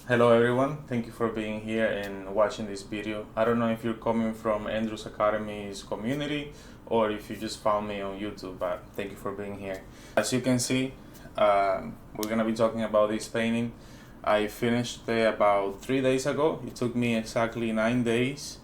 Hello everyone, thank you for being here and watching this video. I don't know if you're coming from Andrew's Academy's community or if you just found me on YouTube, but thank you for being here. As you can see, we're gonna be talking about this painting. I finished it about 3 days ago. It took me exactly 9 days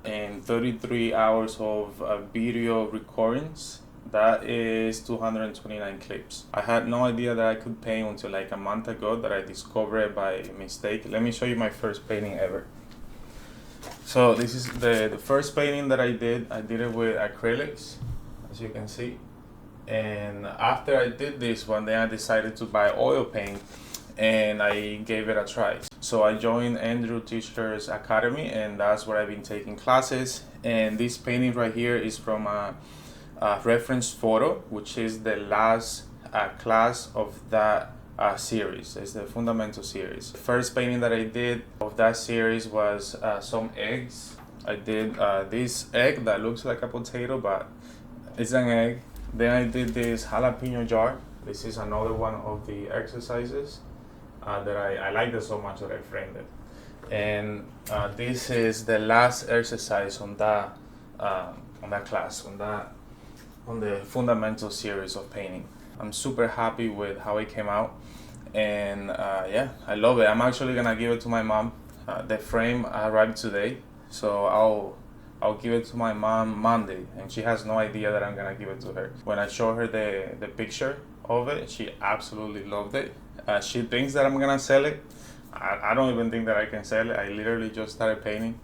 and 33 hours of video recordings. That is 229 clips. I had no idea that I could paint until like a month ago that I discovered it by mistake. Let me show you my first painting ever. So this is the first painting that I did. I did it with acrylics, as you can see. And after I did this one, then I decided to buy oil paint and I gave it a try. So I joined Andrew Tischler's Academy and that's where I've been taking classes. And this painting right here is from a reference photo, which is the last class of that series. It's the fundamental series. The first painting that I did of that series was some eggs. I did this egg that looks like a potato, but it's an egg. Then I did this jalapeno jar. This is another one of the exercises that I liked it so much that I framed it. And this is the last exercise on that class, on the fundamental series of painting. I'm super happy with how it came out, and yeah, I love it. I'm actually gonna give it to my mom. The frame arrived today, so I'll give it to my mom Monday, and she has no idea that I'm gonna give it to her. When I show her the picture of it, she absolutely loved it. She thinks that I'm gonna sell it. I don't even think that I can sell it. I literally just started painting.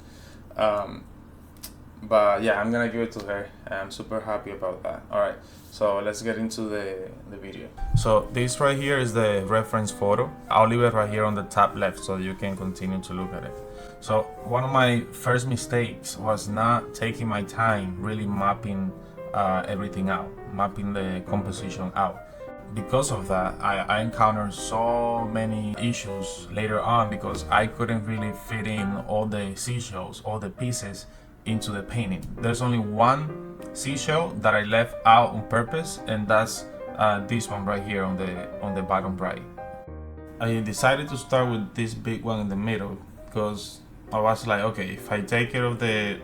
But yeah, I'm gonna give it to her. I'm super happy about that. All right, so let's get into the video. So this right here is the reference photo. I'll leave it right here on the top left so you can continue to look at it. So one of my first mistakes was not taking my time really mapping everything out, mapping the composition out. Because of that, I encountered so many issues later on because I couldn't really fit in all the seashells, all the pieces into the painting. There's only one seashell that I left out on purpose, and that's this one right here on the bottom right. I decided to start with this big one in the middle because I was like, okay, if I take care of the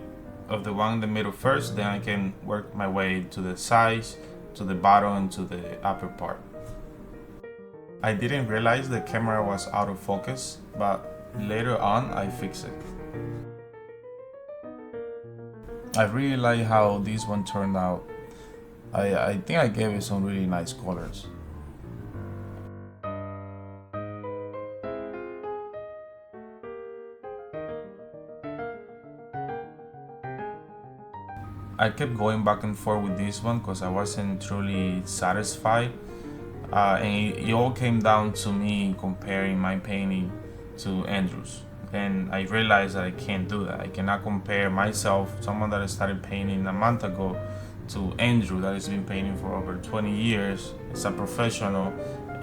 one in the middle first, then I can work my way to the sides, to the bottom, and to the upper part. I didn't realize the camera was out of focus, but later on I fixed it. I really like how this one turned out. I think I gave it some really nice colors. I kept going back and forth with this one because I wasn't truly satisfied. And it all came down to me comparing my painting to Andrew's. And I realized that I can't do that. I cannot compare myself, someone that I started painting a month ago, to Andrew that has been painting for over 20 years. It's a professional,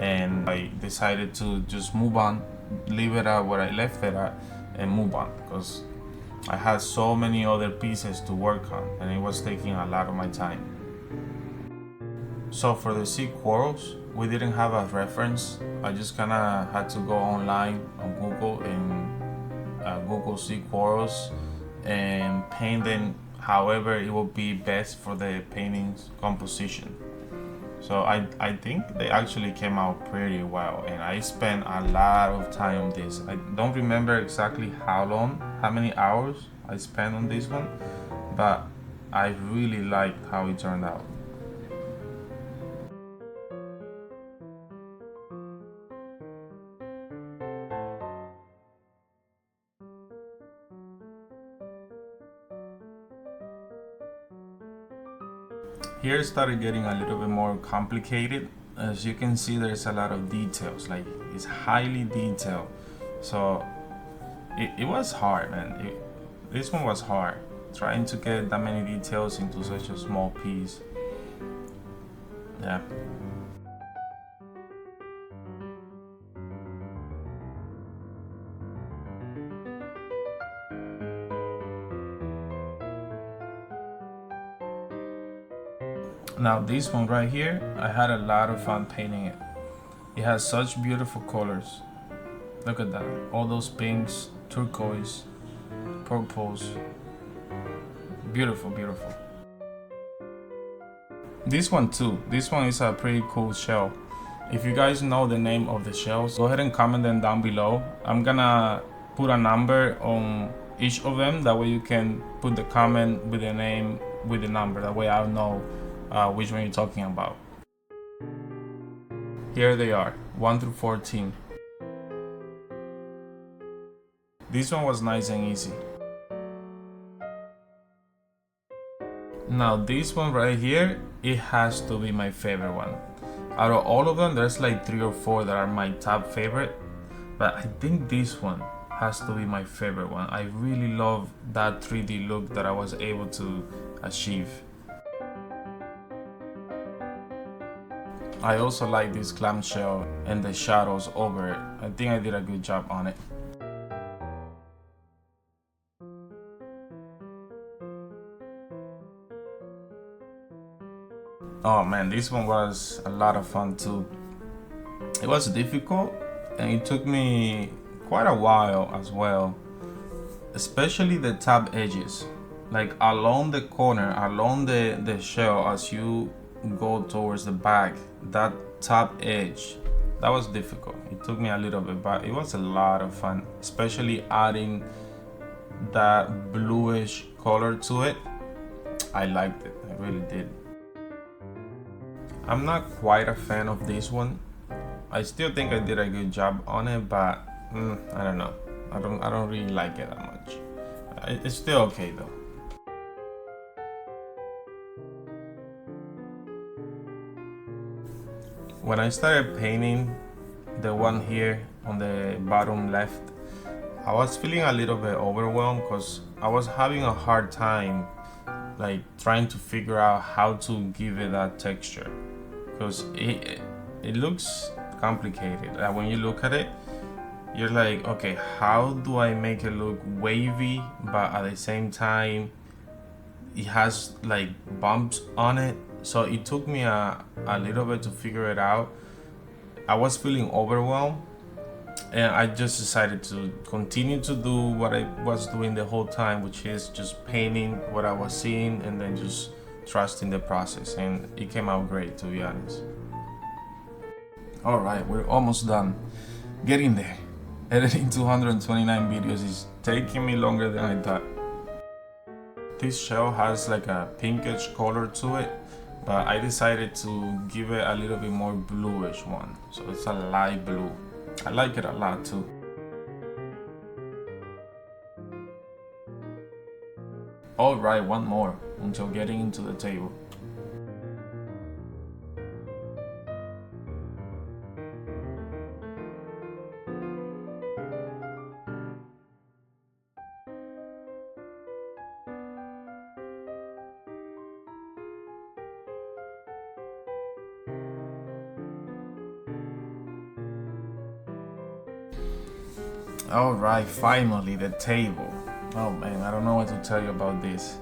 and I decided to just move on, leave it at where I left it at, and move on because I had so many other pieces to work on, and it was taking a lot of my time. So for the sea corals, we didn't have a reference. I just kind of had to go online on Google and Google sea corals and paint them however it will be best for the painting's composition. So I think they actually came out pretty well, and I spent a lot of time on this. I don't remember exactly how many hours I spent on this one, but I really liked how it turned out. Here it started getting a little bit more complicated. As you can see, there's a lot of details, like it's highly detailed. So it was hard, man. This one was hard, trying to get that many details into such a small piece. Yeah. Now this one right here, I had a lot of fun painting it. It has such beautiful colors. Look at that, all those pinks, turquoise, purples. Beautiful, beautiful. This one too, this one is a pretty cool shell. If you guys know the name of the shells, go ahead and comment them down below. I'm gonna put a number on each of them, that way you can put the comment with the name, with the number, that way I'll know which one you're talking about. Here they are, 1 through 14. This one was nice and easy. Now this one right here, it has to be my favorite one. Out of all of them, there's like 3 or 4 that are my top favorite, but I think this one has to be my favorite one. I really love that 3D look that I was able to achieve. I also like this clamshell and the shadows over it. I think I did a good job on it. Oh man, this one was a lot of fun too. It was difficult and it took me quite a while as well, especially the top edges, like along the corner, along the shell as you go towards the back, that top edge, that was difficult. It took me a little bit, but it was a lot of fun, especially adding that bluish color to it. I liked it, I really did. I'm not quite a fan of this one. I still think I did a good job on it, but I don't know. I don't really like it that much. It's still okay though. When I started painting the one here on the bottom left, I was feeling a little bit overwhelmed because I was having a hard time like trying to figure out how to give it that texture, because it looks complicated. When you look at it, you're like, okay, how do I make it look wavy but at the same time it has like bumps on it? So it took me a little bit to figure it out. I was feeling overwhelmed and I just decided to continue to do what I was doing the whole time, which is just painting what I was seeing and then just trusting the process, and it came out great, to be honest. All right, we're almost done. Getting there. Editing 229 videos is taking me longer than I thought. This shell has like a pinkish color to it, but I decided to give it a little bit more bluish one. So it's a light blue. I like it a lot too. All right, one more until getting into the table. All right, finally the table. Oh man, I don't know what to tell you about this.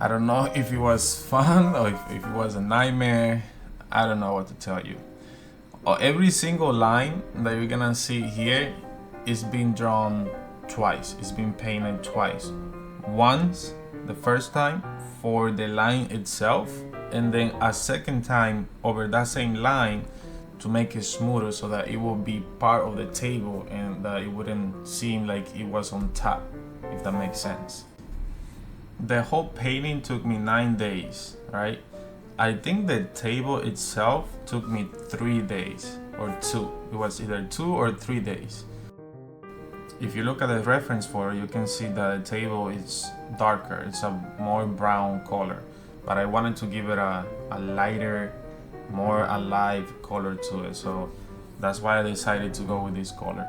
I don't know if it was fun or if it was a nightmare. I don't know what to tell you. Every single line that you're gonna see here is being drawn twice. It's been painted twice. Once, the first time, for the line itself, and then a second time over that same line to make it smoother so that it will be part of the table and that it wouldn't seem like it was on top, if that makes sense. The whole painting took me 9 days, right? I think the table itself took me 3 days or 2. It was either 2 or 3 days. If you look at the reference photo, you can see that the table is darker. It's a more brown color, but I wanted to give it a lighter, more alive color to it, so that's why I decided to go with this color.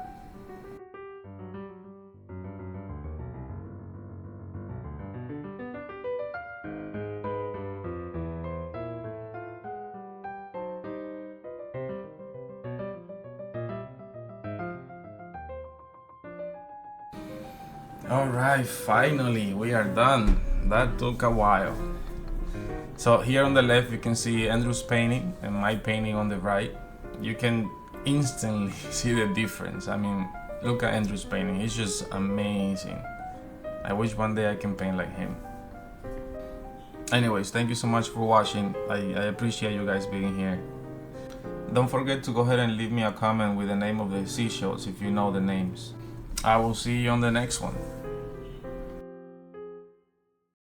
All right, finally we are done. That took a while. So here on the left you can see Andrew's painting and my painting on the right. You can instantly see the difference. I mean, look at Andrew's painting, it's just amazing. I wish one day I can paint like him. Anyways, thank you so much for watching. I appreciate you guys being here. Don't forget to go ahead and leave me a comment with the name of the seashells if you know the names. I will see you on the next one.